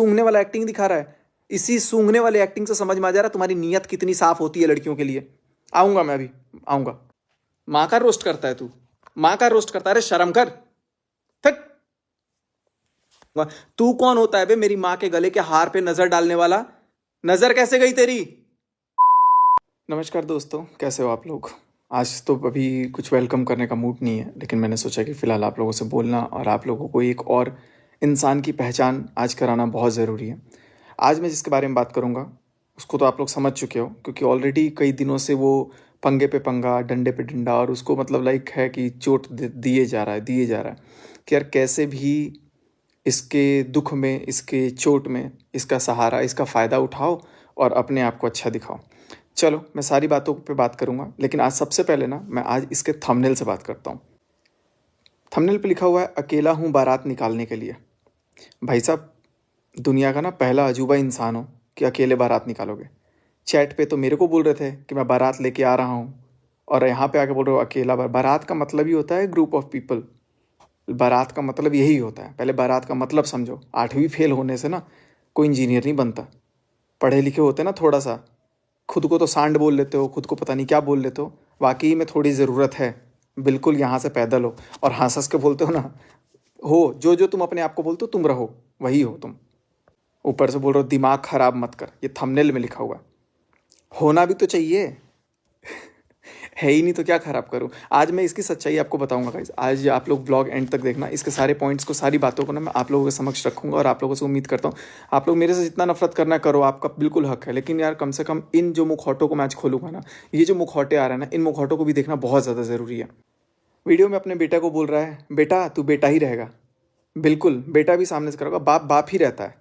सूंघने वाला एक्टिंग दिखा रहा है। इसी सूंघने वाले एक्टिंग से समझ में आ जा रहा है तुम्हारी नीयत कितनी साफ होती है लड़कियों के लिए। आऊंगा मैं, अभी आऊंगा। माँ का रोस्ट करता है तू, माँ का रोस्ट करता है। अरे शर्म कर। थक। तू कौन होता है बे मेरी माँ के गले के हार पे नजर डालने वाला? नजर कैसे गई तेरी? नमस्कार दोस्तों, कैसे हो आप लोग? आज तो अभी कुछ वेलकम करने का मूड नहीं है, लेकिन मैंने सोचा कि फ़िलहाल आप लोगों से बोलना और आप लोगों को एक और इंसान की पहचान आज कराना बहुत ज़रूरी है। आज मैं जिसके बारे में बात करूँगा उसको तो आप लोग समझ चुके हो, क्योंकि ऑलरेडी कई दिनों से वो पंगे पे पंगा, डंडे पे डंडा, और उसको मतलब लाइक है कि चोट दिए जा रहा है, दिए जा रहा है कि यार कैसे भी इसके दुख में, इसके चोट में इसका सहारा, इसका फ़ायदा उठाओ और अपने आप को अच्छा दिखाओ। चलो, मैं सारी बातों पे बात करूँगा, लेकिन आज सबसे पहले ना मैं आज इसके थंबनेल से बात करता हूँ। थंबनेल पे लिखा हुआ है, अकेला हूँ बारात निकालने के लिए। भाई साहब, दुनिया का ना पहला अजूबा इंसान हो कि अकेले बारात निकालोगे। चैट पे तो मेरे को बोल रहे थे कि मैं बारात लेके आ रहा हूँ, और यहाँ पे आके बोल रहे हो अकेला। बारात का मतलब ही होता है ग्रुप ऑफ पीपल। बारात का मतलब यही होता है। पहले बारात का मतलब समझो। 8वीं फेल होने से ना कोई इंजीनियर नहीं बनता। पढ़े लिखे होते ना थोड़ा सा, खुद को तो सांड बोल लेते हो, खुद को पता नहीं क्या बोल लेते हो। वाकई में थोड़ी ज़रूरत है, बिल्कुल यहाँ से पैदल हो और हंस हंस के बोलते हो ना, हो जो जो तुम अपने आप को बोलते हो तुम रहो, वही हो तुम। ऊपर से बोल रहे हो दिमाग खराब मत कर। ये थंबनेल में लिखा हुआ है। होना भी तो चाहिए। है ही नहीं तो क्या खराब करूं। आज मैं इसकी सच्चाई आपको बताऊंगा गाइस। आज आप लोग ब्लॉग एंड तक देखना। इसके सारे पॉइंट्स को, सारी बातों को ना मैं आप लोगों के समक्ष रखूंगा, और आप लोगों से उम्मीद करता हूँ आप लोग मेरे से जितना नफरत करना करो, आपका बिल्कुल हक है। लेकिन यार कम से कम इन जो मुखौटों को मैं आज खोलूंगा ना, ये जो मुखौटे आ रहे हैं ना, इन मुखौटों को भी देखना बहुत ज़्यादा ज़रूरी है। वीडियो में अपने बेटा को बोल रहा है, बेटा तू बेटा ही रहेगा। बिल्कुल, बेटा भी सामने से करोगा। बाप बाप ही रहता है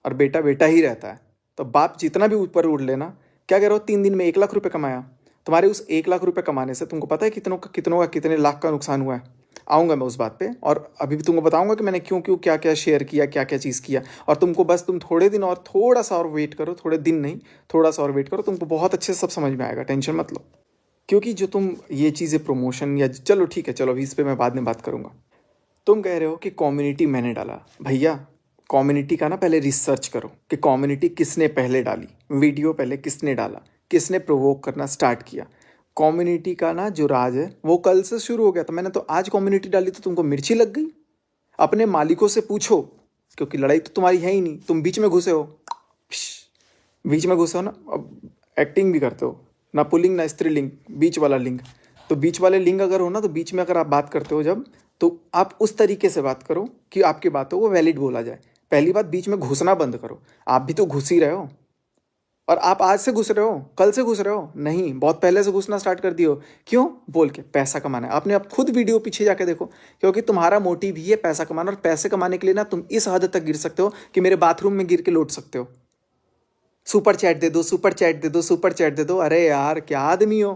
और बेटा बेटा ही रहता है। तो बाप जितना भी ऊपर उड़ लेना, क्या कह रहे हो, 3 दिन में 1 लाख रुपए कमाया। तुम्हारे उस 1 लाख रुपए कमाने से तुमको पता है कितनों का कितने लाख का नुकसान हुआ है। आऊँगा मैं उस बात पे, और अभी भी तुमको बताऊँगा कि मैंने क्यों क्यों क्या क्या शेयर किया, क्या क्या चीज़ किया। और तुमको बस तुम थोड़े दिन और थोड़ा सा और वेट करो, थोड़े दिन नहीं, थोड़ा सा और वेट करो, तुमको बहुत अच्छे से सब समझ में आएगा। टेंशन मत लो। क्योंकि जो तुम ये चीज़ें प्रमोशन या, चलो ठीक है, चलो अभी इस पर मैं बाद में बात करूँगा। तुम कह रहे हो कि कम्युनिटी मैंने डाला। भैया, कम्युनिटी का ना पहले रिसर्च करो कि कम्युनिटी किसने पहले डाली, वीडियो पहले किसने डाला, किसने प्रोवोक करना स्टार्ट किया। कम्युनिटी का ना जो राज है वो कल से शुरू हो गया था। मैंने तो आज कम्युनिटी डाली तो तुमको मिर्ची लग गई। अपने मालिकों से पूछो, क्योंकि लड़ाई तो तुम्हारी है ही नहीं, तुम बीच में घुसे हो। बीच में घुसे हो ना, अब एक्टिंग भी करते हो ना, पुल्लिंग ना स्त्रीलिंग, बीच वाला लिंग। तो बीच वाले लिंग अगर हो ना, तो बीच में अगर आप बात करते हो जब, तो आप उस तरीके से बात करो कि आपकी बातों को वैलिड बोला जाए। पहली बात, बीच में घुसना बंद करो। आप भी तो घुस ही रहे हो, और आप आज से घुस रहे हो, कल से घुस रहे हो नहीं, बहुत पहले से घुसना स्टार्ट कर दियो। क्यों? बोल के पैसा कमाना है। आपने अब खुद वीडियो पीछे जाके देखो, क्योंकि तुम्हारा मोटिव ही है पैसा कमाना। और पैसे कमाने के लिए ना तुम इस हद तक गिर सकते हो कि मेरे बाथरूम में गिर के लौट सकते हो। सुपर चैट दे दो, सुपर चैट दे दो, सुपर चैट दे दो। अरे यार क्या आदमी हो।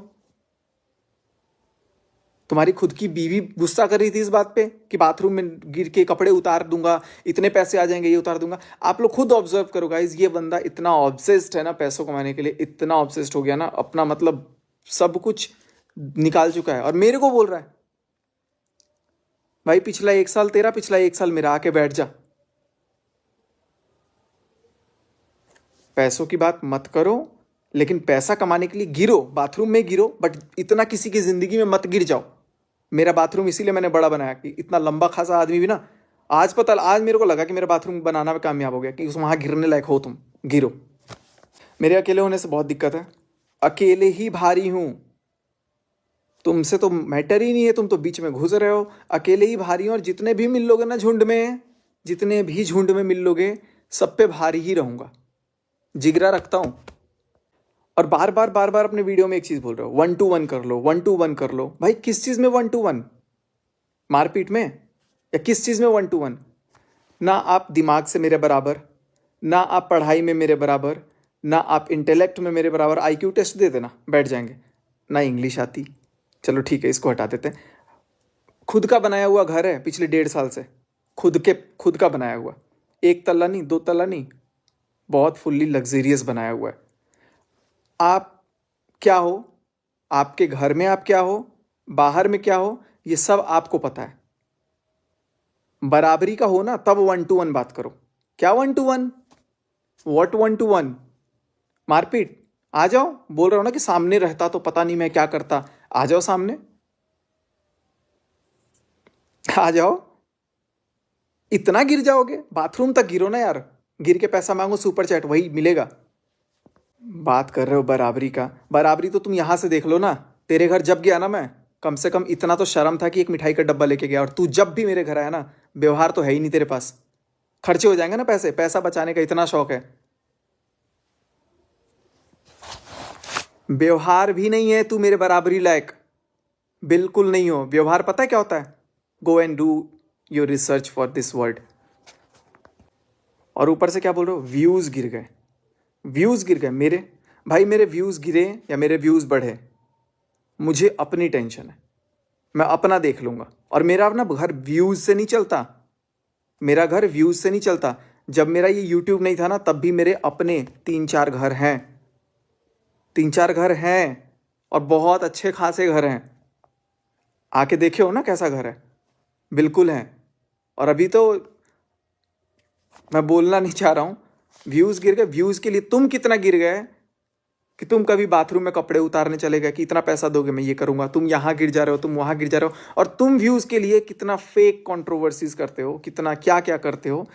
तुम्हारी खुद की बीवी गुस्सा कर रही थी इस बात पे कि बाथरूम में गिर के कपड़े उतार दूंगा, इतने पैसे आ जाएंगे, ये उतार दूंगा। आप लोग खुद ऑब्जर्व करो गाइस, ये बंदा इतना ऑब्सेस्ड है ना पैसों कमाने के लिए, इतना ऑब्सेस्ड हो गया ना, अपना मतलब सब कुछ निकाल चुका है, और मेरे को बोल रहा है भाई पिछला 1 साल तेरा, पिछला 1 साल मेरा, आके बैठ जा। पैसों की बात मत करो, लेकिन पैसा कमाने के लिए गिरो, बाथरूम में गिरो, बट इतना किसी की जिंदगी में मत गिर जाओ। मेरा बाथरूम इसीलिए मैंने बड़ा बनाया कि इतना लंबा खासा आदमी भी ना, आज मेरे को लगा कि मेरा बाथरूम बनाना में कामयाब हो गया कि वहां गिरने लायक हो तुम, गिरो। मेरे अकेले होने से बहुत दिक्कत है। अकेले ही भारी हूं। तुमसे तो मैटर ही नहीं है, तुम तो बीच में घुस रहे हो। अकेले ही भारी हूं, और जितने भी मिल लोगे ना झुंड में, जितने भी झुंड में मिल लोगे, सब पे भारी ही रहूंगा। जिगरा रखता हूं। और बार बार अपने वीडियो में एक चीज बोल रहे हो, 1-to-1 कर लो, 1-to-1 कर लो। भाई किस चीज में 1-to-1? मारपीट में? या किस चीज में 1-to-1? ना आप दिमाग से मेरे बराबर, ना आप पढ़ाई में मेरे बराबर, ना आप इंटेलेक्ट में मेरे बराबर। आईक्यू टेस्ट दे देना, बैठ जाएंगे। ना इंग्लिश आती, चलो ठीक है, इसको हटा देते हैं। खुद का बनाया हुआ घर है पिछले 1.5 साल से, खुद का बनाया हुआ, 1 तल्ला नहीं, 2 तल्ला नहीं, बहुत फुल्ली लग्जरियस बनाया हुआ है। आप क्या हो, आपके घर में आप क्या हो, बाहर में क्या हो, ये सब आपको पता है। बराबरी का हो ना, तब 1-to-1 बात करो। क्या 1-to-1? What 1 to 1? मारपीट? आ जाओ, बोल रहा हूं ना कि सामने रहता तो पता नहीं मैं क्या करता। आ जाओ सामने, आ जाओ। इतना गिर जाओगे? बाथरूम तक गिरो ना यार। गिर के पैसा मांगो, सुपर चैट वही मिलेगा। बात कर रहे हो बराबरी का? बराबरी तो तुम यहां से देख लो ना। तेरे घर जब गया ना मैं, कम से कम इतना तो शर्म था कि एक मिठाई का डब्बा लेके गया। और तू जब भी मेरे घर आया ना, व्यवहार तो है ही नहीं तेरे पास। खर्चे हो जाएंगे ना पैसे, पैसा बचाने का इतना शौक है। व्यवहार भी नहीं है तू मेरे बराबरी लायक, बिल्कुल नहीं हो। व्यवहार पता है क्या होता है? Go and do your research for this word. और ऊपर से क्या बोल रहे हो? व्यूज गिर गए। व्यूज गिर गए मेरे? भाई मेरे व्यूज गिरे या मेरे व्यूज बढ़े, मुझे अपनी टेंशन है। मैं अपना देख लूंगा। और मेरा अपना घर व्यूज से नहीं चलता। मेरा घर व्यूज से नहीं चलता। जब मेरा ये यूट्यूब नहीं था ना, तब भी मेरे अपने 3-4 घर हैं। 3-4 घर हैं और बहुत अच्छे खासे घर हैं। आके देखे हो ना कैसा घर है? बिल्कुल है। और अभी तो मैं बोलना नहीं चाह रहा हूं। व्यूज गिर गए। व्यूज के लिए तुम कितना गिर गए कि तुम कभी बाथरूम में कपड़े उतारने चले गए कि इतना पैसा दोगे मैं ये करूंगा। तुम यहां गिर जा रहे हो, तुम वहां गिर जा रहे हो। और तुम व्यूज के लिए कितना फेक कंट्रोवर्सीज करते हो, कितना क्या क्या करते हो,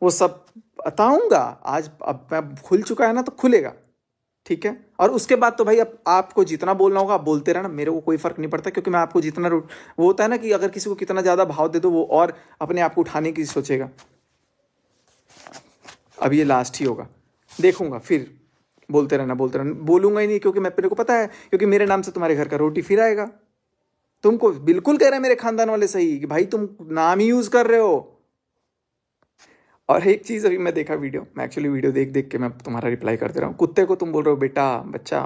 वो सब बताऊंगा आज। अब मैं खुल चुका है ना, तो खुलेगा, ठीक है। और उसके बाद तो भाई अब आपको जितना बोलना होगा आप बोलते रहना, मेरे को कोई फर्क नहीं पड़ता। क्योंकि मैं आपको जितना वो होता है ना कि अगर किसी को कितना ज्यादा भाव दे दो, वो और अपने आप को उठाने की सोचेगा। अब ये लास्ट ही होगा, देखूंगा फिर। बोलते रहना, बोलते रहना। बोलूंगा ही नहीं, क्योंकि मैं, मेरे को पता है, क्योंकि मेरे नाम से तुम्हारे घर का रोटी फिर आएगा। तुमको बिल्कुल कह रहे हैं मेरे खानदान वाले सही कि भाई तुम नाम ही यूज कर रहे हो। और एक चीज अभी मैं देखा वीडियो, मैं एक्चुअली वीडियो देख देख के मैं तुम्हारा रिप्लाई कर दे रहा हूँ। कुत्ते को तुम बोल रहे हो बेटा, बच्चा,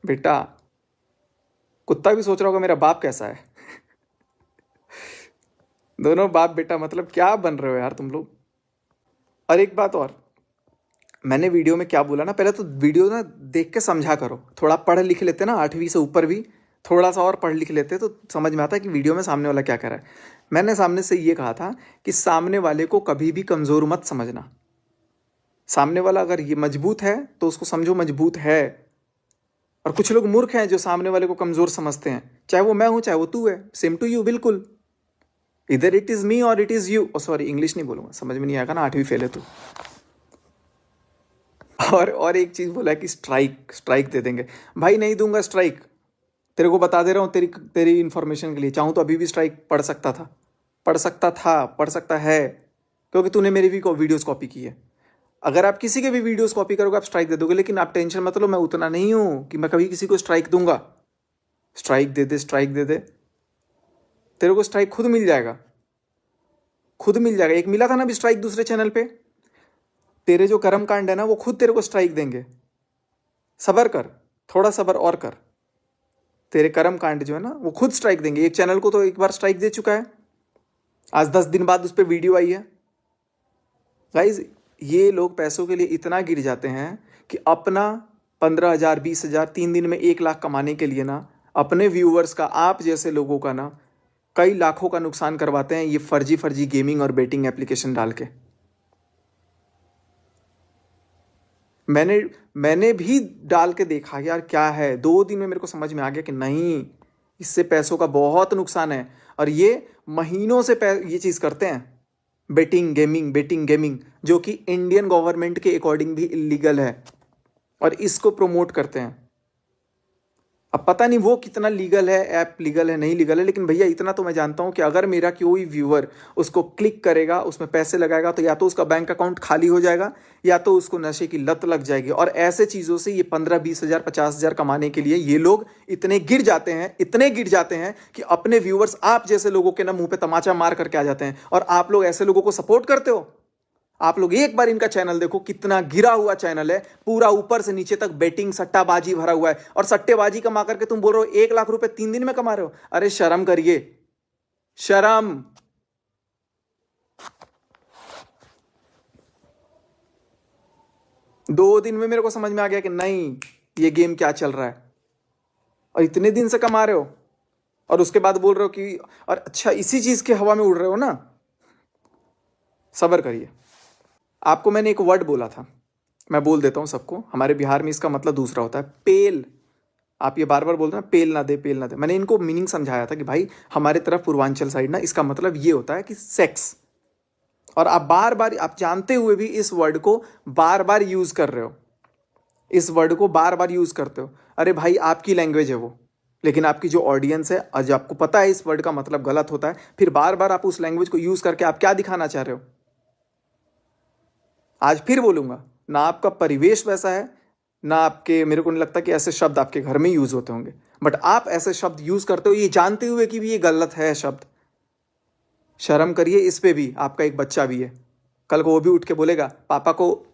बेटा। कुत्ता भी सोच रहा होगा मेरा बाप कैसा है। दोनों बाप बेटा, मतलब क्या बन रहे हो यार तुम लोग। और एक बात और, मैंने वीडियो में क्या बोला ना, पहले तो वीडियो ना देख के समझा करो। थोड़ा पढ़ लिख लेते ना, 8वीं से ऊपर भी थोड़ा सा और पढ़ लिख लेते तो समझ में आता है कि वीडियो में सामने वाला क्या कह रहा है। मैंने सामने से ये कहा था कि सामने वाले को कभी भी कमजोर मत समझना। सामने वाला अगर ये मजबूत है तो उसको समझो मजबूत है। और कुछ लोग मूर्ख हैं जो सामने वाले को कमजोर समझते हैं, चाहे वो मैं हूं चाहे वो तू है, सेम टू यू बिल्कुल। इधर इट इज मी और it is you. Sorry, English नहीं बोलूंगा, समझ में नहीं आएगा ना, 8वीं फेल है तू। और एक चीज बोला कि स्ट्राइक, स्ट्राइक दे देंगे। भाई नहीं दूंगा स्ट्राइक, तेरे को बता दे रहा हूं, तेरी तेरी इन्फॉर्मेशन के लिए। चाहूं तो अभी भी स्ट्राइक पढ़ सकता था, पढ़ सकता था, पढ़ सकता है, क्योंकि तूने मेरी भी वीडियोस कॉपी की है। अगर आप किसी के भी वीडियोस कॉपी करोगे आप स्ट्राइक दे दोगे। लेकिन आप टेंशन मत लो, मैं उतना नहीं हूं कि मैं कभी किसी को स्ट्राइक दूंगा। स्ट्राइक दे दे, स्ट्राइक दे दे, तेरे को स्ट्राइक खुद मिल जाएगा, खुद मिल जाएगा। एक मिला था ना अभी स्ट्राइक दूसरे चैनल पे। तेरे जो कर्म कांड है ना, वो खुद तेरे को स्ट्राइक देंगे। सबर कर, थोड़ा सबर और कर। तेरे कर्म कांड जो है ना, वो खुद स्ट्राइक देंगे। एक चैनल को तो एक बार स्ट्राइक दे चुका है, आज 10 दिन बाद उस पर वीडियो आई है। गाइज, ये लोग पैसों के लिए इतना गिर जाते हैं कि अपना 15,000, 20,000, 3 दिन में 1 लाख कमाने के लिए ना, अपने व्यूअर्स का, आप जैसे लोगों का ना, कई लाखों का नुकसान करवाते हैं ये फर्जी फर्जी गेमिंग और बेटिंग एप्लीकेशन डाल के। मैंने भी डाल के देखा यार क्या है। 2 दिन में मेरे को समझ में आ गया कि नहीं, इससे पैसों का बहुत नुकसान है। और ये महीनों से ये चीज करते हैं, बेटिंग गेमिंग, बेटिंग गेमिंग, जो कि इंडियन गवर्नमेंट के अकॉर्डिंग भी इलीगल है। और इसको प्रमोट करते हैं। अब पता नहीं वो कितना लीगल है, ऐप लीगल है नहीं लीगल है, लेकिन भैया इतना तो मैं जानता हूं कि अगर मेरा कोई व्यूअर उसको क्लिक करेगा, उसमें पैसे लगाएगा, तो या तो उसका बैंक अकाउंट खाली हो जाएगा या तो उसको नशे की लत लग जाएगी। और ऐसे चीजों से ये 15-20,000, 50,000 कमाने के लिए ये लोग इतने गिर जाते हैं, इतने गिर जाते हैं कि अपने व्यूअर्स, आप जैसे लोगों के ना मुंह पे तमाचा मार करके आ जाते हैं। और आप लोग ऐसे लोगों को सपोर्ट करते हो। आप लोग एक बार इनका चैनल देखो, कितना गिरा हुआ चैनल है, पूरा ऊपर से नीचे तक बेटिंग सट्टाबाजी भरा हुआ है। और सट्टेबाजी कमा करके तुम बोल रहे हो 1 लाख रुपए 3 दिन में कमा रहे हो। अरे शर्म करिए, शर्म। 2 दिन में मेरे को समझ में आ गया कि नहीं, ये गेम क्या चल रहा है। और इतने दिन से कमा रहे हो और उसके बाद बोल रहे हो कि, और अच्छा इसी चीज के हवा में उड़ रहे हो ना। सबर करिए। आपको मैंने एक वर्ड बोला था, मैं बोल देता हूँ सबको, हमारे बिहार में इसका मतलब दूसरा होता है पेल। आप ये बार बार बोलते हैं पेल ना दे, पेल ना दे। मैंने इनको मीनिंग समझाया था कि भाई हमारे तरफ पूर्वांचल साइड ना इसका मतलब ये होता है कि सेक्स। और आप बार बार, आप जानते हुए भी इस वर्ड को बार बार यूज कर रहे हो, इस वर्ड को बार बार यूज करते हो। अरे भाई आपकी लैंग्वेज है वो, लेकिन आपकी जो ऑडियंस है, आज आपको पता है इस वर्ड का मतलब गलत होता है, फिर बार बार आप उस लैंग्वेज को यूज करके आप क्या दिखाना चाह रहे हो? आज फिर बोलूंगा, ना आपका परिवेश वैसा है, ना आपके, मेरे को नहीं लगता कि ऐसे शब्द आपके घर में यूज होते होंगे, बट आप ऐसे शब्द यूज करते हो ये जानते हुए कि भी ये गलत है शब्द। शर्म करिए इस पे भी, आपका एक बच्चा भी है, कल को वो भी उठ के बोलेगा पापा को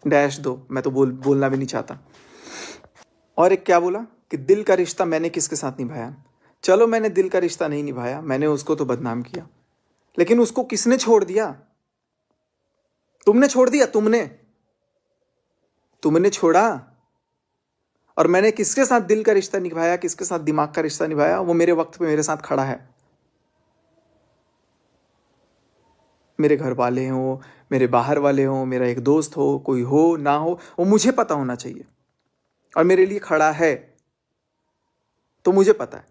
डैश दो। मैं तो बोलना भी नहीं चाहता। और एक क्या बोला कि दिल का रिश्ता मैंने किसके साथ निभाया। चलो मैंने दिल का रिश्ता नहीं निभाया, मैंने उसको तो बदनाम किया, लेकिन उसको किसने छोड़ दिया? तुमने छोड़ दिया, तुमने छोड़ा। और मैंने किसके साथ दिल का रिश्ता निभाया, किसके साथ दिमाग का रिश्ता निभाया, वो मेरे वक्त पे मेरे साथ खड़ा है। मेरे घर वाले हो, मेरे बाहर वाले हो, मेरा एक दोस्त हो, कोई हो ना हो, वो मुझे पता होना चाहिए और मेरे लिए खड़ा है, तो मुझे पता है।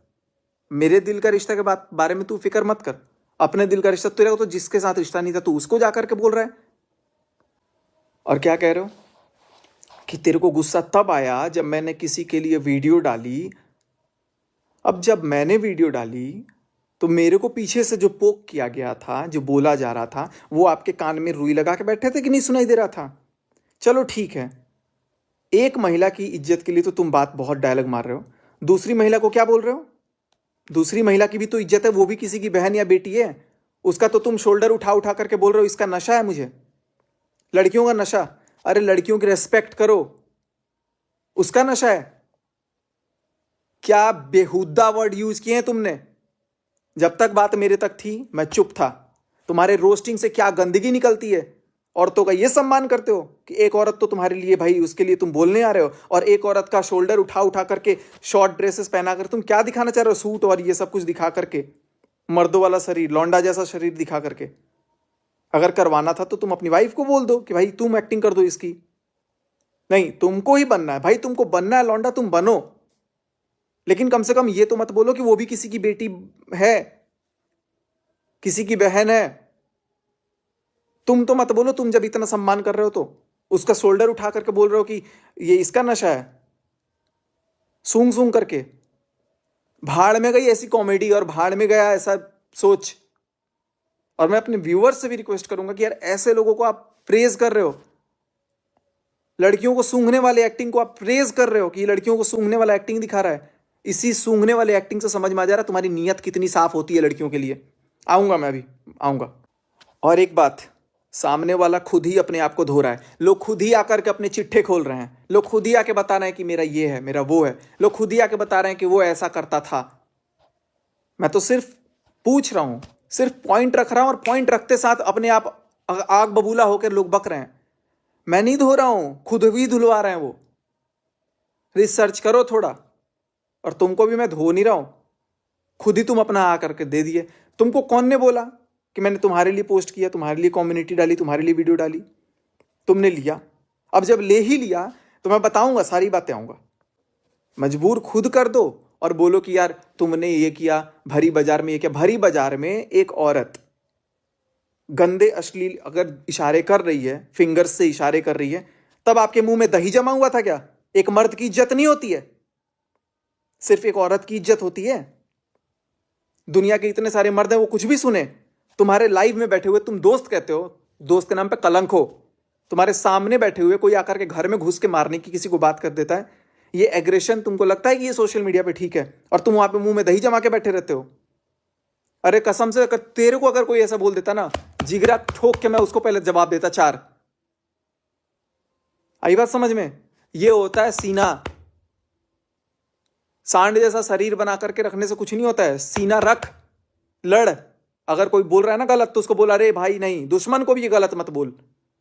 मेरे दिल का रिश्ता के बारे में तू फिक्र मत कर। अपने दिल का रिश्ता तेरा तो जिसके साथ रिश्ता नहीं था तू उसको जाकर के बोल रहा है। और क्या कह रहे हो कि तेरे को गुस्सा तब आया जब मैंने किसी के लिए वीडियो डाली। अब जब मैंने वीडियो डाली तो मेरे को पीछे से जो पोक किया गया था, जो बोला जा रहा था, वो आपके कान में रुई लगा के बैठे थे कि नहीं सुनाई दे रहा था? चलो ठीक है, एक महिला की इज्जत के लिए तो तुम बात बहुत डायलॉग मार रहे हो, दूसरी महिला को क्या बोल रहे हो? दूसरी महिला की भी तो इज्जत है, वो भी किसी की बहन या बेटी है, उसका तो तुम शोल्डर उठा उठा करके बोल रहे हो इसका नशा है मुझे, लड़कियों का नशा। अरे लड़कियों की रेस्पेक्ट करो, उसका नशा है। क्या बेहुदा वर्ड यूज किए हैं तुमने। जब तक बात मेरे तक थी मैं चुप था। तुम्हारे रोस्टिंग से क्या गंदगी निकलती है। औरतों का ये सम्मान करते हो कि एक औरत तो तुम्हारे लिए भाई, उसके लिए तुम बोलने आ रहे हो, और एक औरत का शोल्डर उठा उठा करके शॉर्ट ड्रेसेस पहना कर तुम क्या दिखाना चाह रहे हो? सूट और ये सब कुछ दिखा करके, मर्दों वाला शरीर, लौंडा जैसा शरीर दिखा करके। अगर करवाना था तो तुम अपनी वाइफ को बोल दो कि भाई तुम एक्टिंग कर दो इसकी। नहीं, तुमको ही बनना है भाई, तुमको बनना है लौंडा, तुम बनो, लेकिन कम से कम ये तो मत बोलो कि वो भी किसी की बेटी है, किसी की बहन है। तुम तो मत बोलो, तुम जब इतना सम्मान कर रहे हो तो उसका शोल्डर उठा करके बोल रहे हो कि ये इसका नशा है, सूंघ सूंघ करके। भाड़ में गई ऐसी कॉमेडी और भाड़ में गया ऐसा सोच। और मैं अपने व्यूअर्स से भी रिक्वेस्ट करूंगा कि यार ऐसे लोगों को आप प्रेज कर रहे हो, लड़कियों को सूंघने वाले एक्टिंग को आप प्रेज कर रहे हो कि लड़कियों को सूंघने वाला एक्टिंग दिखा रहा है। इसी सूंघने वाले एक्टिंग से समझ में आ जा रहा है तुम्हारी नीयत कितनी साफ होती है लड़कियों के लिए। आऊंगा, मैं अभी आऊंगा। और एक बात, सामने वाला खुद ही अपने आप को धो रहा है। लोग खुद ही आकर के अपने चिट्ठे खोल रहे हैं, लोग खुद ही आके बता रहे हैं कि मेरा ये है, मेरा वो है, लोग खुद ही आके बता रहे हैं कि वो ऐसा करता था। मैं तो सिर्फ पूछ रहा हूं, सिर्फ पॉइंट रख रहा हूं, और पॉइंट रखते साथ अपने आप आग बबूला होकर लोग बक रहे हैं। मैं नहीं धो रहा हूं, खुद भी धुलवा रहे हैं वो। रिसर्च करो थोड़ा। और तुमको भी मैं धो नहीं रहा हूं, खुद ही तुम अपना आ करके दे दिए। तुमको कौन ने बोला कि मैंने तुम्हारे लिए पोस्ट किया, तुम्हारे लिए कम्युनिटी डाली, तुम्हारे लिए वीडियो डाली? तुमने लिया। अब जब ले ही लिया तो मैं बताऊंगा, सारी बातें आऊंगा। मजबूर खुद कर दो और बोलो कि यार तुमने ये किया, भरी बाजार में ये किया। भरी बाजार में एक औरत गंदे अश्लील अगर इशारे कर रही है, फिंगर्स से इशारे कर रही है, तब आपके मुंह में दही जमा हुआ था क्या? एक मर्द की इज्जत नहीं होती है, सिर्फ एक औरत की इज्जत होती है। दुनिया के इतने सारे मर्द हैं, वो कुछ भी सुने। तुम्हारे लाइव में बैठे हुए तुम दोस्त कहते हो, दोस्त के नाम पे कलंक हो। तुम्हारे सामने बैठे हुए कोई आकर के घर में घुस के मारने की किसी को बात कर देता है, ये एग्रेशन तुमको लगता है कि ये सोशल मीडिया पे ठीक है, और तुम वहां पे मुंह में दही जमा के बैठे रहते हो। अरे कसम से, अगर तेरे को अगर कोई ऐसा बोल देता ना, जिगरा ठोक के मैं उसको पहले जवाब देता 4। आई बात समझ में? ये होता है सीना। सांड जैसा शरीर बना करके रखने से कुछ नहीं होता है। सीना रख, लड़। अगर कोई बोल रहा है ना गलत, तो उसको बोल, अरे भाई नहीं, दुश्मन को भी ये गलत मत बोल,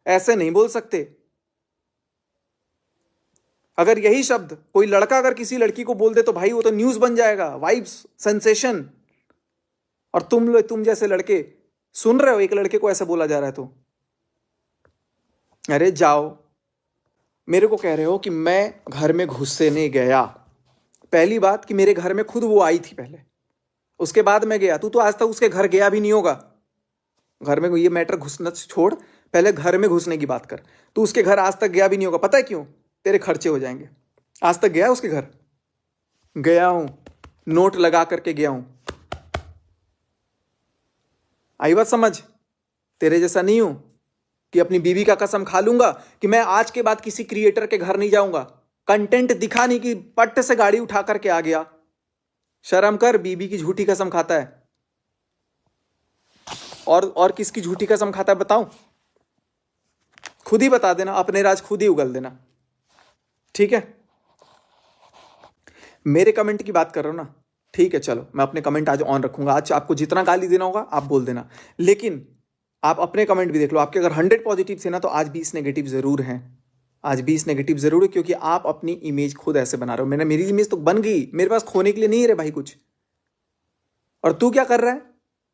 ऐसे नहीं बोल सकते। अगर यही शब्द कोई लड़का अगर किसी लड़की को बोल दे तो भाई वो तो न्यूज बन जाएगा, वाइब्स, सेंसेशन। और तुम जैसे लड़के सुन रहे हो एक लड़के को ऐसे बोला जा रहा है तो अरे जाओ, मेरे को कह रहे हो कि मैं घर में घुसने गया। पहली बात कि मेरे घर में खुद वो आई थी पहले, उसके बाद मैं गया। तू तो आज तक उसके घर गया भी नहीं होगा। घर में ये मैटर घुसना छोड़, पहले घर में घुसने की बात कर। तू उसके घर आज तक गया भी नहीं होगा। पता है क्यों? तेरे खर्चे हो जाएंगे। आज तक गया उसके घर? गया हूं, नोट लगा करके गया हूं। आई बात समझ? तेरे जैसा नहीं हूं कि अपनी बीवी का कसम खा लूंगा कि मैं आज के बाद किसी क्रिएटर के घर नहीं जाऊंगा। कंटेंट दिखा नहीं कि पट्ट से गाड़ी उठा करके आ गया। शर्म कर, बीवी की झूठी कसम खाता है। और किसकी झूठी कसम खाता है बताऊं? खुद ही बता देना, अपने राज खुद ही उगल देना, ठीक है? मेरे कमेंट की बात कर रहा हूं ना, ठीक है चलो, मैं अपने कमेंट आज ऑन रखूंगा। आज आपको जितना गाली देना होगा आप बोल देना, लेकिन आप अपने कमेंट भी देख लो। आपके अगर 100 पॉजिटिव थे ना, तो आज 20 नेगेटिव जरूर हैं। आज 20 नेगेटिव जरूर है, क्योंकि आप अपनी इमेज खुद ऐसे बना रहे हो। मेरी इमेज तो बन गई, मेरे पास खोने के लिए नहीं है रे भाई कुछ। और तू क्या कर रहा है?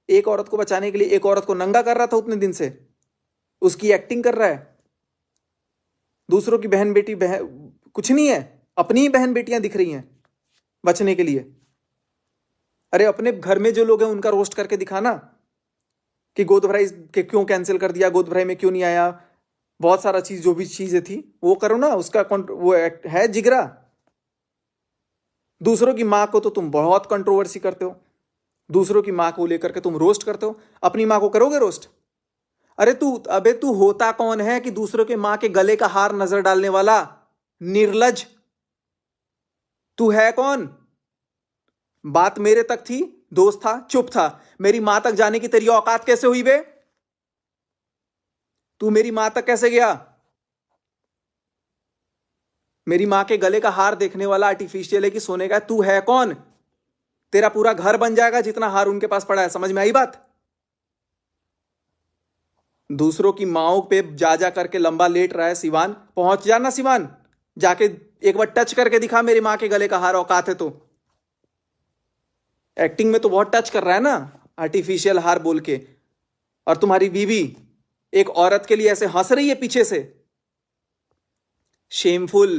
एक औरत को बचाने के लिए एक औरत को नंगा कर रहा था उतने दिन से, उसकी एक्टिंग कर रहा है। दूसरों की बहन बेटी कुछ नहीं है, अपनी ही बहन बेटियां दिख रही हैं बचने के लिए। अरे अपने घर में जो लोग हैं उनका रोस्ट करके दिखाना कि गोद भराई के क्यों कैंसिल कर दिया, गोद भराई में क्यों नहीं आया, बहुत सारा चीज, जो भी चीजें थी वो करो ना। उसका वो है जिगरा। दूसरों की मां को तो तुम बहुत कंट्रोवर्सी करते हो, दूसरों की मां को लेकर के तुम रोस्ट करते हो, अपनी मां को करोगे रोस्ट? अरे तू होता कौन है कि दूसरों के मां के गले का हार नजर डालने वाला? निर्लज तू है कौन? बात मेरे तक थी, दोस्त था, चुप था। मेरी मां तक जाने की तेरी औकात कैसे हुई बे? तू मेरी मां तक कैसे गया? मेरी मां के गले का हार देखने वाला आर्टिफिशियल है कि सोने का? तू है कौन? तेरा पूरा घर बन जाएगा जितना हार उनके पास पड़ा है। समझ में आई बात? दूसरों की माओं पे जा जा करके लंबा लेट रहा है सिवान। पहुंच जाना सिवान, जाके एक बार टच करके दिखा मेरी मां के गले का हार, औकात है तो। एक्टिंग में तो बहुत टच कर रहा है ना, आर्टिफिशियल हार बोल के। और तुम्हारी बीवी एक औरत के लिए ऐसे हंस रही है पीछे से। शेमफुल।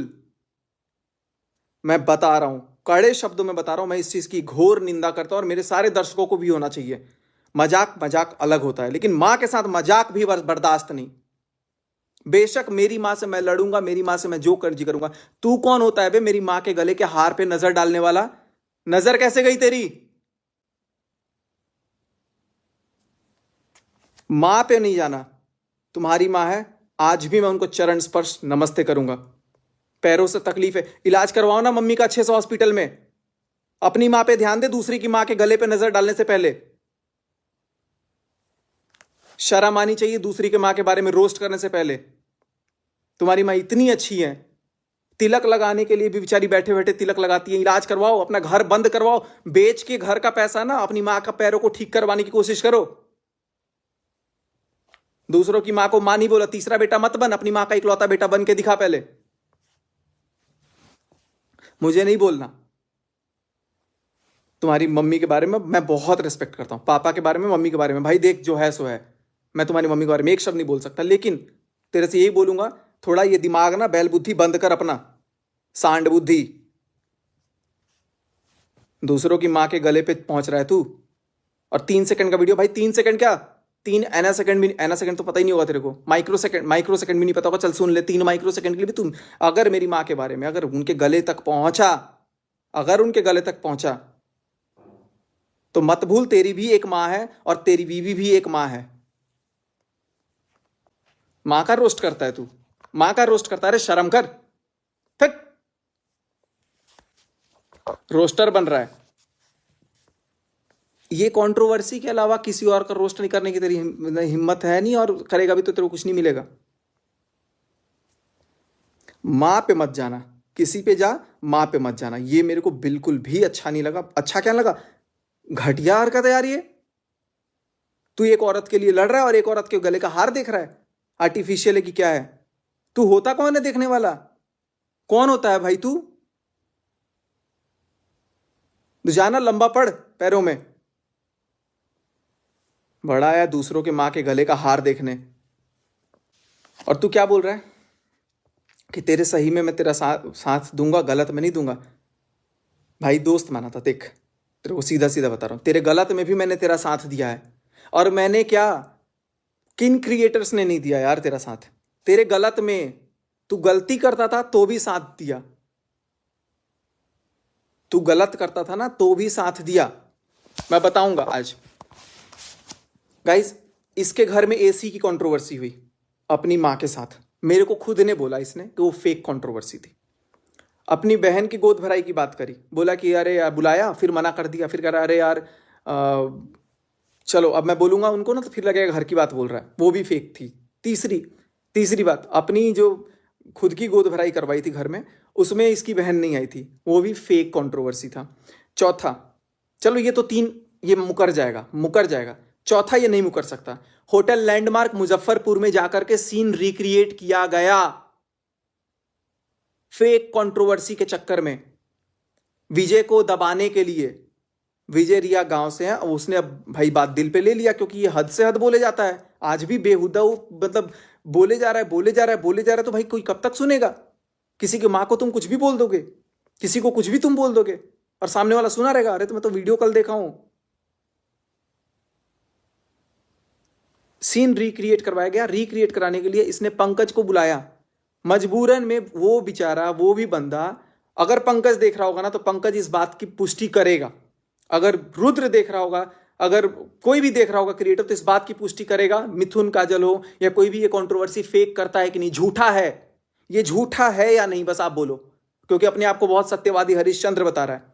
मैं बता रहा हूं, कड़े शब्दों में बता रहा हूं, मैं इस चीज की घोर निंदा करता हूं, और मेरे सारे दर्शकों को भी होना चाहिए। मजाक मजाक अलग होता है, लेकिन मां के साथ मजाक भी बर्दाश्त नहीं। बेशक मेरी मां से मैं लड़ूंगा, मेरी मां से मैं जो कर्जी करूंगा। तू कौन होता है बे मेरी मां के गले के हार पे नजर डालने वाला? नजर कैसे गई तेरी? मां पे नहीं जाना, तुम्हारी मां है। आज भी मैं उनको चरण स्पर्श नमस्ते करूंगा। पैरों से तकलीफ है, इलाज करवाओ ना मम्मी का अच्छे से हॉस्पिटल में। अपनी मां पे ध्यान दे, दूसरी की मां के गले पे नजर डालने से पहले। शर्म आनी चाहिए दूसरी के मां के बारे में रोस्ट करने से पहले। तुम्हारी मां इतनी अच्छी है, तिलक लगाने के लिए भी बेचारी बैठे बैठे तिलक लगाती है। इलाज करवाओ, अपना घर बंद करवाओ, बेच के घर का पैसा ना अपनी मां का पैरों को ठीक करवाने की कोशिश करो। दूसरों की मां को मां नहीं बोला, तीसरा बेटा मत बन, अपनी मां का इकलौता बेटा बन के दिखा पहले। मुझे नहीं बोलना। तुम्हारी मम्मी के बारे में मैं बहुत रिस्पेक्ट करता हूं, पापा के बारे में, मम्मी के बारे में। भाई देख, जो है सो है। मैं तुम्हारी मम्मी के बारे में एक शब्द नहीं बोल सकता, लेकिन तेरे से यही बोलूंगा, थोड़ा ये दिमाग ना, बैल बुद्धि बंद कर अपना, सांड बुद्धि। दूसरों की मां के गले पे पहुंच रहा है तू। और 3 सेकंड का वीडियो, भाई 3 सेकंड क्या, 3 एना सेकंड भी, एना सेकंड तो पता ही नहीं होगा तेरे को, माइक्रो सेकंड भी नहीं पता होगा। चल सुन ले, 3 माइक्रो सेकंड के लिए भी तुम अगर मेरी मां के बारे में, अगर उनके गले तक पहुंचा, अगर उनके गले तक पहुंचा, तो मत भूल तेरी भी एक मां है और तेरी बीवी भी एक मां है। मां का रोस्ट करता है तू, मां का रोस्ट करता है। अरे शर्म कर, फिक रोस्टर बन रहा है। ये कंट्रोवर्सी के अलावा किसी और का रोस्ट नहीं करने की तेरी हिम्मत है नहीं, और करेगा भी तो तेरे को कुछ नहीं मिलेगा। मां पे मत जाना, किसी पे जा, मां पे मत जाना। ये मेरे को बिल्कुल भी अच्छा नहीं लगा। अच्छा क्या लगा? घटिया हरकत है यार ये। तू एक औरत के लिए लड़ रहा है और एक औरत के गले का हार देख रहा है। आर्टिफिशियल है कि क्या है? तू होता कौन है देखने वाला? कौन होता है भाई तू? जाना लंबा पड़ पैरों में। बड़ा आया दूसरों के मां के गले का हार देखने। और तू क्या बोल रहा है कि तेरे सही में मैं तेरा साथ दूंगा, गलत में नहीं दूंगा। भाई दोस्त माना था, देख तेरे को सीधा सीधा बता रहा हूं, तेरे गलत में भी मैंने तेरा साथ दिया है। और मैंने क्या, किन क्रिएटर्स ने नहीं दिया यार तेरा साथ? तेरे गलत में तू गलती करता था तो भी साथ दिया, तू गलत करता था ना तो भी साथ दिया। मैं बताऊंगा आज। गाइस, इसके घर में एसी की कंट्रोवर्सी हुई अपनी मां के साथ। मेरे को खुद ने बोला इसने कि वो फेक कंट्रोवर्सी थी। अपनी बहन की गोद भराई की बात करी, बोला कि अरे यार बुलाया, फिर मना कर दिया, फिर कह रहा अरे यार चलो अब मैं बोलूंगा उनको ना तो फिर लगेगा घर की बात बोल रहा है, वो भी फेक थी। तीसरी तीसरी बात, अपनी जो खुद की गोद भराई करवाई थी घर में, उसमें इसकी बहन नहीं आई थी, वो भी फेक कंट्रोवर्सी था। चौथा, चलो ये तो तीन, ये मुकर जाएगा मुकर जाएगा। चौथा ये नहीं मुकर सकता, होटल लैंडमार्क मुजफ्फरपुर में जाकर के सीन रिक्रिएट किया गया फेक कंट्रोवर्सी के चक्कर में, विजय को दबाने के लिए। विजय रिया गांव से है, उसने अब भाई बात दिल पे ले लिया, क्योंकि ये हद से हद बोले जाता है। आज भी बेहुदा वो मतलब बोले जा रहा है बोले जा रहा है बोले जा रहा है, तो भाई कोई कब तक सुनेगा? किसी की माँ को तुम कुछ भी बोल दोगे, किसी को कुछ भी तुम बोल दोगे, और सामने वाला सुना रहेगा, अरे तो मैं तो वीडियो कल देखा हूं। सीन रिक्रिएट करवाया गया, रिक्रिएट कराने के लिए इसने पंकज को बुलाया मजबूरन में। वो बेचारा, वो भी बंदा, अगर पंकज देख रहा होगा ना तो पंकज इस बात की पुष्टि करेगा। अगर रुद्र देख रहा होगा, अगर कोई भी देख रहा होगा क्रिएटर, तो इस बात की पुष्टि करेगा, मिथुन काजल हो या कोई भी, ये कंट्रोवर्सी फेक करता है कि नहीं, झूठा है, ये झूठा है या नहीं, बस आप बोलो, क्योंकि अपने आप को बहुत सत्यवादी हरिश्चंद्र बता रहा है।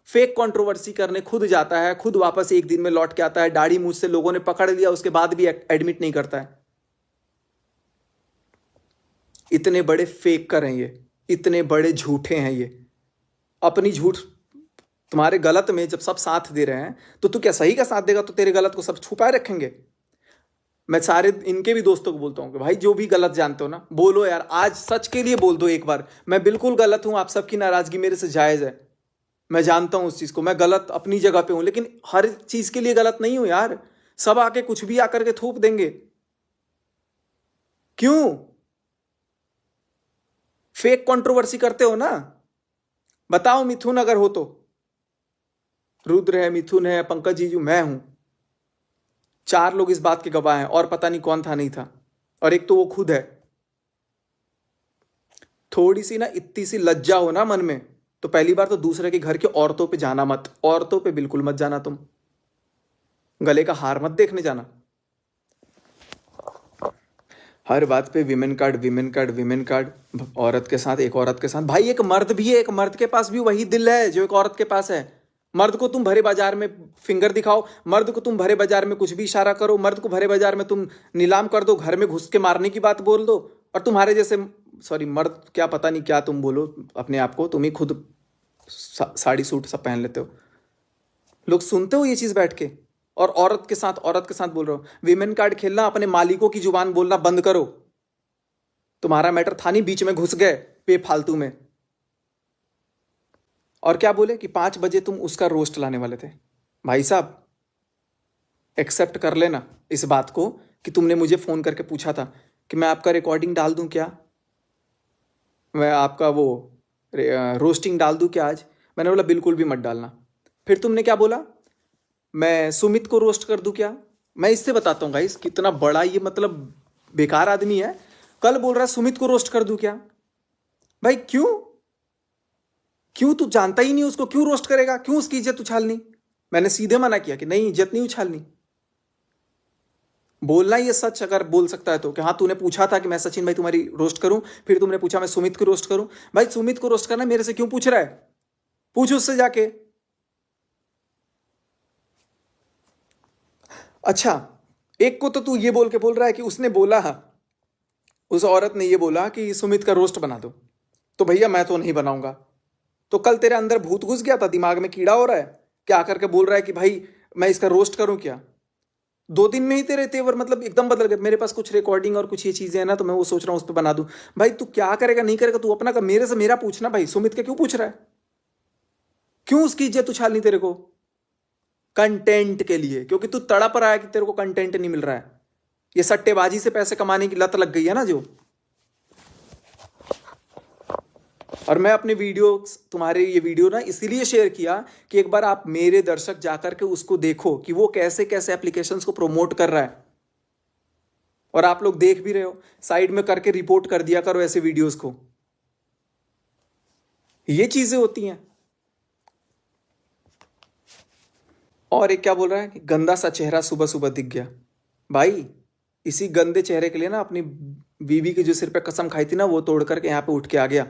फेक कंट्रोवर्सी करने खुद जाता है, खुद वापस एक दिन में लौट के आता है, दाढ़ी मूंछ से लोगों ने पकड़ लिया, उसके बाद भी एडमिट नहीं करता है। इतने बड़े फेक कर हैं ये, इतने बड़े झूठे हैं ये। अपनी झूठ, तुम्हारे गलत में जब सब साथ दे रहे हैं तो तू क्या सही का साथ देगा? तो तेरे गलत को सब छुपाए रखेंगे। मैं सारे इनके भी दोस्तों को बोलता हूं कि भाई जो भी गलत जानते हो ना, बोलो यार, आज सच के लिए बोल दो एक बार, मैं बिल्कुल गलत हूं, आप सबकी नाराजगी मेरे से जायज है, मैं जानता हूं उस चीज को, मैं गलत अपनी जगह पे हूं, लेकिन हर चीज के लिए गलत नहीं हूं यार। सब आके कुछ भी आकर के थोप देंगे, क्यों? फेक कंट्रोवर्सी करते हो ना? बताओ मिथुन अगर हो तो, रुद्र है, मिथुन है, पंकज जीजू, मैं हूं, चार लोग इस बात के गवाह हैं, और पता नहीं कौन था नहीं था, और एक तो वो खुद है। थोड़ी सी ना, इतनी सी लज्जा हो ना मन में, तो पहली बार तो दूसरे के घर की औरतों पे जाना मत, औरतों पे बिल्कुल मत जाना, तुम गले का हार मत देखने जाना। हर बात पे women card women card women card, औरत के साथ, एक औरत के साथ। भाई एक मर्द भी है, एक मर्द के पास भी वही दिल है जो एक औरत के पास है। मर्द को तुम भरे बाजार में फिंगर दिखाओ, मर्द को तुम भरे बाजार में कुछ भी इशारा करो, मर्द को भरे बाजार में तुम नीलाम कर दो, घर में घुस के मारने की बात बोल दो, और तुम्हारे जैसे, सॉरी मर्द क्या, पता नहीं क्या तुम बोलो अपने आप को, तुम ही खुद साड़ी सूट सब पहन लेते हो, लोग सुनते हो ये चीज बैठ के, और औरत के साथ, औरत के साथ बोल रहे हो। विमेन कार्ड खेलना, अपने मालिकों की जुबान बोलना बंद करो। तुम्हारा मैटर था नहीं, बीच में घुस गए बेफालतू में। और क्या बोले कि 5 बजे तुम उसका रोस्ट लाने वाले थे। भाई साहब, एक्सेप्ट कर लेना इस बात को कि तुमने मुझे फोन करके पूछा था कि मैं आपका रिकॉर्डिंग डाल दूं क्या, मैं आपका वो रोस्टिंग डाल दूं क्या आज? मैंने बोला बिल्कुल भी मत डालना। फिर तुमने क्या बोला, मैं सुमित को रोस्ट कर दूं क्या? मैं इससे बताता हूँ गाइस कितना बड़ा ये मतलब बेकार आदमी है। कल बोल रहा है सुमित को रोस्ट कर दूं क्या? भाई क्यों? क्यों? तू जानता ही नहीं उसको, क्यों रोस्ट करेगा? क्यों उसकी इज्जत उछालनी? मैंने सीधे मना किया कि नहीं, इज्जत नहीं उछालनी, बोलना ये सच अगर बोल सकता है तो, कि हाँ तूने पूछा था कि मैं सचिन भाई तुम्हारी रोस्ट करूं, फिर तुमने पूछा मैं सुमित को रोस्ट करूं। भाई सुमित को रोस्ट करना मेरे से क्यों पूछ रहा है? पूछ उससे जाके। अच्छा, एक को तो तू ये बोल के बोल रहा है कि उसने बोला, उस औरत ने ये बोला कि सुमित का रोस्ट बना दो, तो भैया मैं तो नहीं बनाऊंगा। तो कल तेरे अंदर भूत घुस गया था, दिमाग में कीड़ा हो रहा है क्या, आकर के बोल रहा है कि भाई मैं इसका रोस्ट करूं क्या? 2 दिन में ही तेरे तेवर मतलब एकदम बदल गए। मेरे पास कुछ रिकॉर्डिंग और कुछ ये चीजें हैं ना, तो मैं वो सोच रहा हूं उस पर बना दूं। भाई तू क्या करेगा नहीं करेगा तू अपना कर, मेरे से मेरा पूछना। भाई सुमित का क्यों पूछ रहा है? क्यों उसकी इज्जत उछालनी तेरे को? कंटेंट के लिए, क्योंकि तू तड़प रहा है कि तेरे को कंटेंट नहीं मिल रहा है। ये सट्टेबाजी से पैसे कमाने की लत लग गई है ना जो। और मैं अपने वीडियो, तुम्हारे ये वीडियो ना इसीलिए शेयर किया कि एक बार आप मेरे दर्शक जाकर के उसको देखो कि वो कैसे कैसे एप्लीकेशंस को प्रमोट कर रहा है। और आप लोग देख भी रहे हो, साइड में करके रिपोर्ट कर दिया करो ऐसे वीडियोस को। ये चीजें होती हैं। और एक क्या बोल रहा है कि गंदा सा चेहरा सुबह सुबह दिख गया। भाई इसी गंदे चेहरे के लिए ना अपनी बीवी की जो सिर पे कसम खाई थी ना, वो तोड़ करके यहाँ पे उठ के आ गया।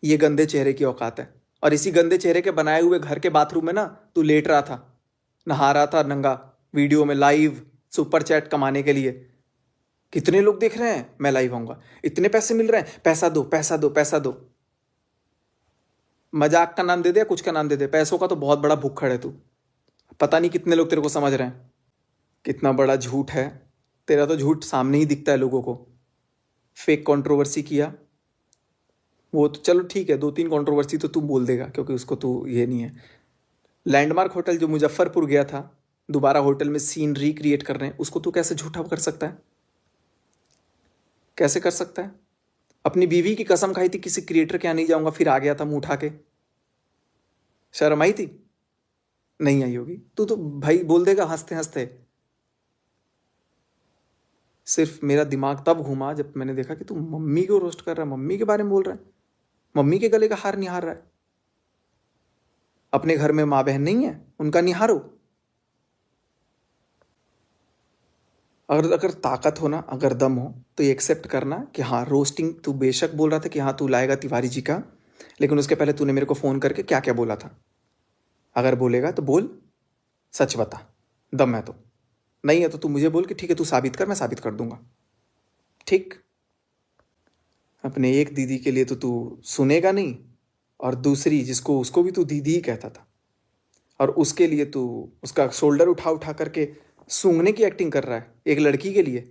ये गंदे चेहरे की औकात है। और इसी गंदे चेहरे के बनाए हुए घर के बाथरूम में ना तू लेट रहा था, नहा रहा था नंगा, वीडियो में लाइव, सुपर चैट कमाने के लिए। कितने लोग देख रहे हैं, मैं लाइव आऊंगा, इतने पैसे मिल रहे हैं, पैसा दो पैसा दो पैसा दो। मजाक का नाम दे दे, कुछ का नाम दे दे, पैसों का तो बहुत बड़ा भुक्खड़ है तू। पता नहीं कितने लोग तेरे को समझ रहे हैं। कितना बड़ा झूठ है तेरा, तो झूठ सामने ही दिखता है लोगों को। फेक कंट्रोवर्सी किया, वो तो चलो ठीक है, 2-3 कंट्रोवर्सी तो तू बोल देगा क्योंकि उसको तू ये नहीं है। लैंडमार्क होटल जो मुजफ्फरपुर गया था, दोबारा होटल में सीन रिक्रिएट कर रहे हैं, उसको तू कैसे झूठा कर सकता है? कैसे कर सकता है? अपनी बीवी की कसम खाई थी किसी क्रिएटर के यहाँ नहीं जाऊंगा, फिर आ गया था मुंह उठा के। शर्म आई थी? नहीं आई होगी। तू तो भाई बोल देगा हंसते हंसते। सिर्फ मेरा दिमाग तब घूमा जब मैंने देखा कि तू मम्मी को रोस्ट कर रहा है, मम्मी के बारे में बोल रहा है, मम्मी के गले का हार निहार रहा है। अपने घर में माँ बहन नहीं है, उनका निहारो। अगर ताकत हो ना, अगर दम हो तो ये एक्सेप्ट करना कि हाँ रोस्टिंग तू बेशक बोल रहा था कि हाँ तू लाएगा तिवारी जी का, लेकिन उसके पहले तूने मेरे को फ़ोन करके क्या क्या बोला था। अगर बोलेगा तो बोल, सच बता, दम है तो। नहीं है तो तू मुझे बोल कि ठीक है तू साबित कर, मैं साबित कर दूंगा। ठीक। अपने एक दीदी के लिए तो तू सुनेगा नहीं, और दूसरी जिसको उसको भी तू दीदी ही कहता था, और उसके लिए तू उसका शोल्डर उठा उठा करके सूंघने की एक्टिंग कर रहा है एक लड़की के लिए।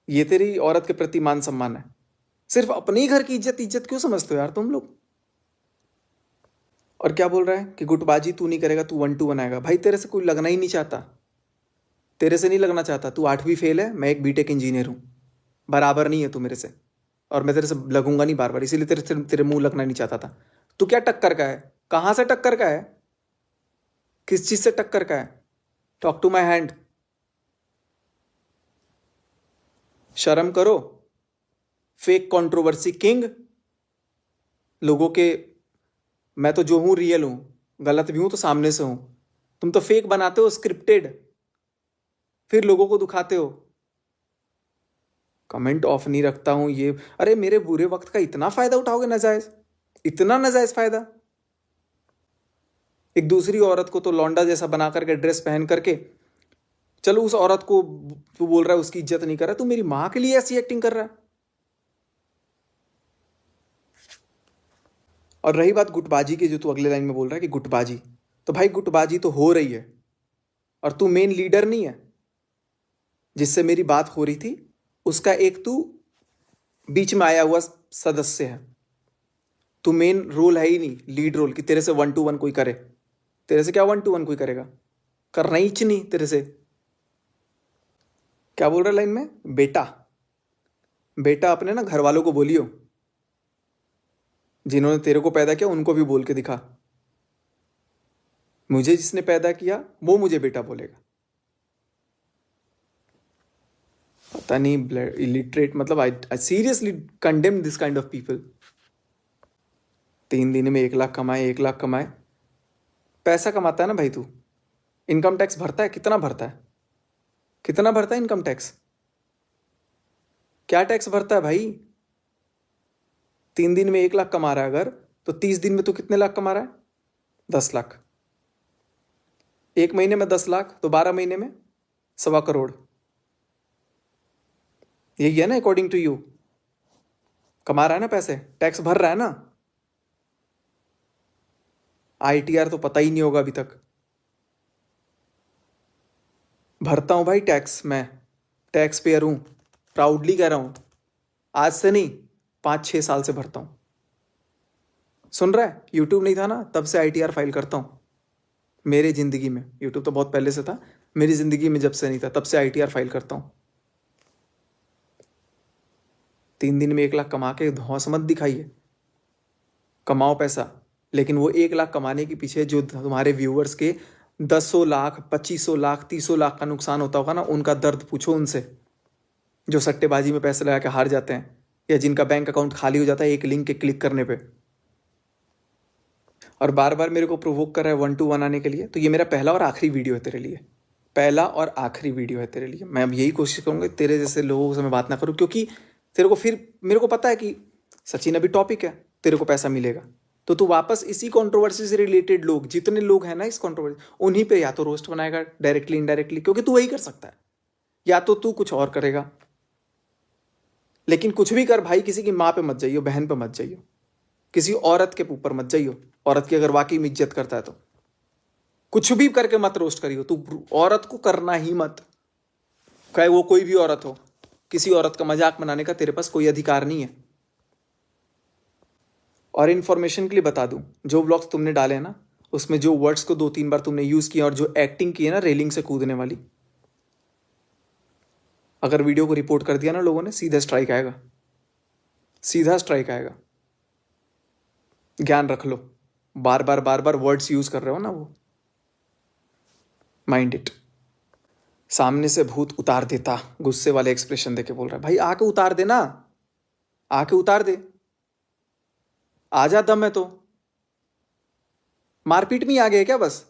ये तेरी औरत के प्रति मान सम्मान है? सिर्फ अपने ही घर की इज्जत इज्जत क्यों समझते हो यार तुम लोग? और क्या बोल रहा है कि गुटबाजी तू नहीं करेगा, तू 1-2 बनाएगा। भाई तेरे से कोई लगना ही नहीं चाहता, तेरे से नहीं लगना चाहता। तू 8वीं फेल है, मैं एक बीटेक इंजीनियर हूँ, बराबर नहीं है तू मेरे से, और मैं तेरे से लगूंगा नहीं बार बार, इसीलिए तेरे मुंह लगना नहीं चाहता था। तू क्या टक्कर का है? कहाँ से टक्कर का है? किस चीज से टक्कर का है? Talk to my hand. शर्म करो। फेक कंट्रोवर्सी किंग लोगों के। मैं तो जो हूं रियल हूं, गलत भी हूं तो सामने से हूं। तुम तो फेक बनाते हो, स्क्रिप्टेड, फिर लोगों को दुखाते हो। कमेंट ऑफ नहीं रखता हूं ये। अरे मेरे बुरे वक्त का इतना फायदा उठाओगे नाजायज, इतना नाजायज फायदा। एक दूसरी औरत को तो लौंडा जैसा बना करके ड्रेस पहन करके, चलो उस औरत को तू बोल रहा है उसकी इज्जत नहीं कर रहा, तू मेरी मां के लिए ऐसी एक्टिंग कर रहा है। और रही बात गुटबाजी की, जो तू अगले लाइन में बोल रहा है कि गुटबाजी, तो भाई गुटबाजी तो हो रही है, और तू मेन लीडर नहीं है। जिससे मेरी बात हो रही थी उसका एक तू बीच में आया हुआ सदस्य है। तू मेन रोल है ही नहीं, लीड रोल, कि तेरे से 1-2-1 कोई करे। तेरे से क्या 1-2-1 कोई करेगा? करना ही नहीं तेरे से। क्या बोल रहा है लाइन में? बेटा, बेटा अपने ना घर वालों को बोलियो, जिन्होंने तेरे को पैदा किया उनको भी बोल के दिखा। मुझे जिसने पैदा किया वो मुझे बेटा बोलेगा। पता नहीं, इलिटरेट, मतलब I seriously condemn this kind of people. 3 दिन में 1 लाख कमाए, 1 लाख कमाए। पैसा कमाता है ना भाई तू, इनकम टैक्स भरता है? कितना भरता है? कितना भरता है इनकम टैक्स? क्या टैक्स भरता है भाई? 3 दिन में 1 लाख कमा रहा है अगर, तो 30 दिन में तू कितने लाख कमा रहा है? 10 लाख। 1 महीने में 10 लाख, तो 12 महीने में 1.25 करोड़। यही है ना अकॉर्डिंग टू यू? कमा रहा है ना पैसे, टैक्स भर रहा है ना? ITR तो पता ही नहीं होगा अभी तक। भरता हूं भाई टैक्स, मैं टैक्स पेयर हूं, प्राउडली कह रहा हूं। आज से नहीं, 5-6 साल से भरता हूं। सुन रहा है? यूट्यूब नहीं था ना तब से ITR फाइल करता हूं। मेरे जिंदगी में, यूट्यूब तो बहुत पहले से था, मेरी जिंदगी में जब से नहीं था तब से ITR फाइल करता हूं। 3 दिन में 1 लाख कमा के धौंस मत दिखाइए, कमाओ पैसा, लेकिन वो 1 लाख कमाने के पीछे जो तुम्हारे व्यूअर्स के 10 लाख 25 लाख 30 लाख का नुकसान होता होगा ना, उनका दर्द पूछो उनसे, जो सट्टेबाजी में पैसे लगा के हार जाते हैं या जिनका बैंक अकाउंट खाली हो जाता है एक लिंक के क्लिक करने पे, और बार बार मेरे को प्रोवोक कर रहा है 1 to 1 आने के लिए। तो ये मेरा पहला और आखिरी वीडियो है तेरे लिए, पहला और आखिरी वीडियो है तेरे लिए। मैं अब यही कोशिश करूंगा तेरे जैसे लोगों से मैं बात ना करूं, क्योंकि तेरे को फिर मेरे को पता है कि सचिन अभी टॉपिक है, तेरे को पैसा मिलेगा, तो तू वापस इसी कंट्रोवर्सी से रिलेटेड लोग जितने लोग हैं ना इस कंट्रोवर्सी, उन्हीं पे या तो रोस्ट बनाएगा डायरेक्टली इनडायरेक्टली, क्योंकि तू वही कर सकता है, या तो तू कुछ और करेगा। लेकिन कुछ भी कर भाई, किसी की माँ पे मत जाइयो, बहन पे मत जाइयो, किसी औरत के ऊपर मत जाइयो। औरत की अगर वाकई में इज्जत करता है तो कुछ भी करके मत रोस्ट करियो, तू औरत को करना ही मत, चाहे वो कोई भी औरत हो। किसी औरत का मजाक बनाने का तेरे पास कोई अधिकार नहीं है। और इन्फॉर्मेशन के लिए बता दूं, जो व्लॉग्स तुमने डाले हैं ना, उसमें जो वर्ड्स को 2-3 बार तुमने यूज किया और जो एक्टिंग की है ना रेलिंग से कूदने वाली, अगर वीडियो को रिपोर्ट कर दिया ना लोगों ने, सीधा स्ट्राइक आएगा, सीधा स्ट्राइक आएगा। ज्ञान रख लो, बार बार वर्ड्स यूज कर रहे हो ना वो, माइंड इट। सामने से भूत उतार देता, गुस्से वाले एक्सप्रेशन देके बोल रहा है, भाई आके उतार दे ना, आके उतार दे, आजा, दम है तो। मारपीट में ही आ गया क्या बस?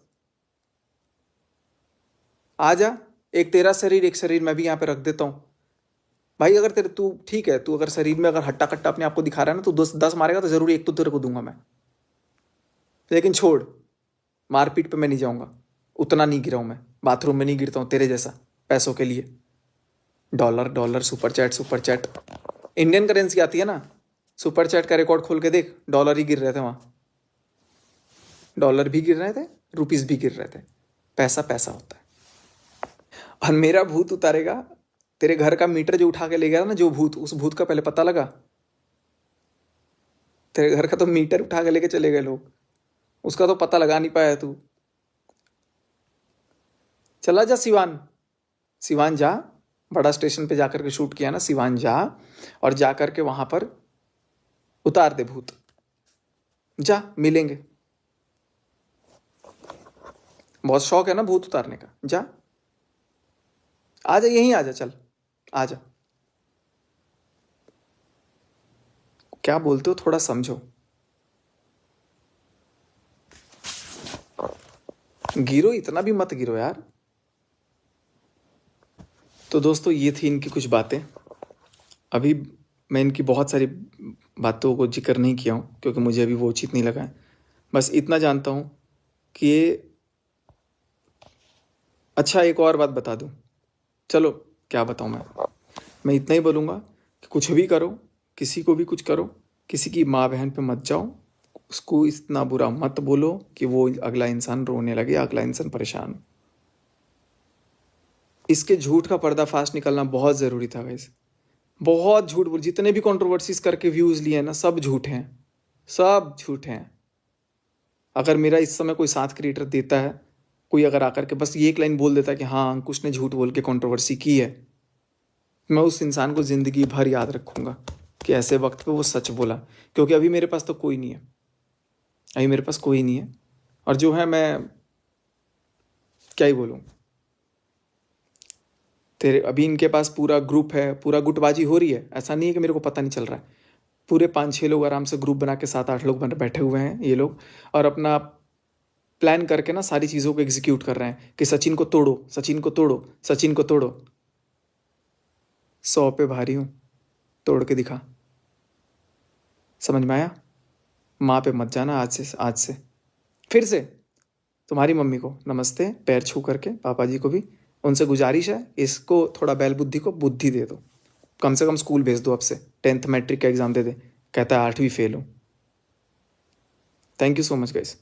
आजा, एक तेरा शरीर एक शरीर मैं भी यहां पे रख देता हूं भाई। अगर तेरे तू ठीक है, तू अगर शरीर में अगर हट्टा कट्टा अपने आप को दिखा रहा है ना, तो 10 मारेगा तो जरूर एक तो तेरे को दूंगा मैं, लेकिन छोड़, मारपीट पे मैं नहीं जाऊंगा, उतना नहीं गिरा हूं मैं, बाथरूम में नहीं गिरता हूं तेरे जैसा पैसों के लिए। Dollar super chat Indian currency आती है ना, सुपर चैट का रिकॉर्ड खोल के देख, डॉलर ही गिर रहे थे वहां, डॉलर भी गिर रहे थे, रुपीस भी गिर रहे थे। पैसा पैसा होता है। और मेरा भूत उतारेगा, तेरे घर का मीटर जो उठा के ले गया ना जो भूत, उस भूत का पहले पता लगा। तेरे घर का तो मीटर उठा के लेके चले गए लोग, उसका तो पता लगा नहीं पाया तू। चला जा सिवान जा, बड़ा स्टेशन पे जाकर के शूट किया ना, सिवान जा और जाकर के वहां पर उतार दे भूत, जा, मिलेंगे। बहुत शौक है ना भूत उतारने का, जा, आजा, यहीं आजा, चल आजा। क्या बोलते हो, थोड़ा समझो। गिरो, इतना भी मत गिरो यार। तो दोस्तों ये थी इनकी कुछ बातें। अभी मैं इनकी बहुत सारी बातों को जिक्र नहीं किया हूँ, क्योंकि मुझे अभी वो उचित नहीं लगा है। बस इतना जानता हूँ कि अच्छा, एक और बात बता दूँ, चलो क्या बताऊँ मैं इतना ही बोलूँगा कि कुछ भी करो, किसी को भी कुछ करो, किसी की माँ बहन पे मत जाओ, उसको इतना बुरा मत बोलो कि वो अगला इंसान रोने लगे, अगला इंसान परेशान हो। इसके झूठ का पर्दाफाश निकलना बहुत ज़रूरी था गाइस। बहुत झूठ बोल, जितने भी कंट्रोवर्सीज करके व्यूज़ लिए ना, सब झूठ हैं, सब झूठ हैं। अगर मेरा इस समय कोई साथ क्रिएटर देता है, कोई अगर आकर के बस ये एक लाइन बोल देता है कि हाँ अंकुश ने झूठ बोल के कंट्रोवर्सी की है, मैं उस इंसान को ज़िंदगी भर याद रखूँगा कि ऐसे वक्त पे वो सच बोला। क्योंकि अभी मेरे पास तो कोई नहीं है, अभी मेरे पास कोई नहीं है, और जो है मैं क्या ही बोलूँ। तेरे अभी इनके पास पूरा ग्रुप है, पूरा गुटबाजी हो रही है, ऐसा नहीं है कि मेरे को पता नहीं चल रहा है। पूरे 5-6 लोग आराम से ग्रुप बना के 7-8 लोग बैठे हुए हैं ये लोग, और अपना प्लान करके ना सारी चीज़ों को एग्जीक्यूट कर रहे हैं कि सचिन को तोड़ो, सचिन को तोड़ो, सचिन को तोड़ो। 100 पे भारी हूँ, तोड़ के दिखा। समझ में आया? माँ पे मत जाना आज से। फिर से तुम्हारी मम्मी को नमस्ते पैर छू करके, पापा जी को भी, उनसे गुजारिश है इसको थोड़ा बैल बुद्धि को बुद्धि दे दो, कम से कम स्कूल भेज दो अब से। 10th मैट्रिक का एग्जाम दे दे, कहता है 8वीं फेल हूँ। Thank you so much guys.